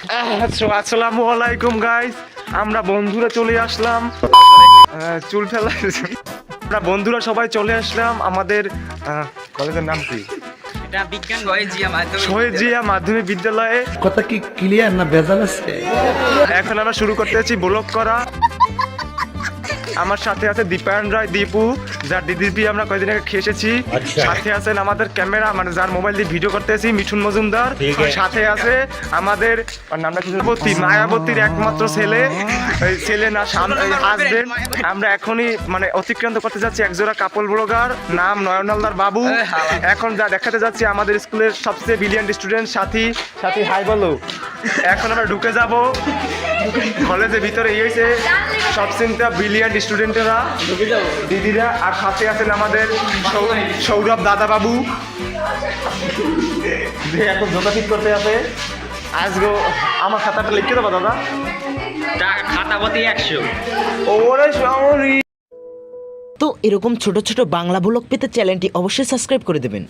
আসসালামু আলাইকুম গাইস, আমরা বন্ধুরা চলে আসলাম চুল ফেলা। আমরা বন্ধুরা সবাই চলে আসলাম আমাদের কলেজের নাম কি? এটা বিজ্ঞান শহীদ জিয়া মাধ্যমিক বিদ্যালয়ে। কথা কি ক্লিয়ার না ভেজাল আছে? এখন আমরা শুরু করতে যাচ্ছি ব্লগ করা। আমার সাথে আছে দীপায়ন রায় দীপু, যার দিদি আমরা কয়েকদিন আগে খেয়ে এসেছি। সাথে আছেন আমাদের ক্যামেরা, মানে যার মোবাইল দিয়ে ভিডিও করতেছি, মিঠুন মজুমদার। সাথে আছে আমাদের নামটা মায়াবতীর একমাত্র ছেলে, ছেলে না হাজবেন্ড। আমরা এখনই মানে অতিক্রান্ত করতে যাচ্ছি একজোড়া কাপল ব্লগার, নাম নয়ন হালদার বাবু। এখন যা দেখাতে যাচ্ছি আমাদের স্কুলের সবচেয়ে ব্রিলিয়ান্ট স্টুডেন্ট সাথী। সাথী হাই বলো। এখন আমরা ঢুকে যাব কলেজের ভিতরে। এই হয়েছে সবচেয়ে ব্রিলিয়ান্ট স্টুডেন্টেরা, দিদিরা। আর সাথে আছেন আমাদের সৌরভ দাদা বাবু, যে এখন জোতা ঠিক করতে আছে। আজকে আমার খাতাটা লিখে দেবো দাদা, খাতাপতি 100। ওরে সরি। তো এরকম ছোট ছোট বাংলা ব্লগ পেতে চ্যানেলটি অবশ্যই সাবস্ক্রাইব করে দেবেন।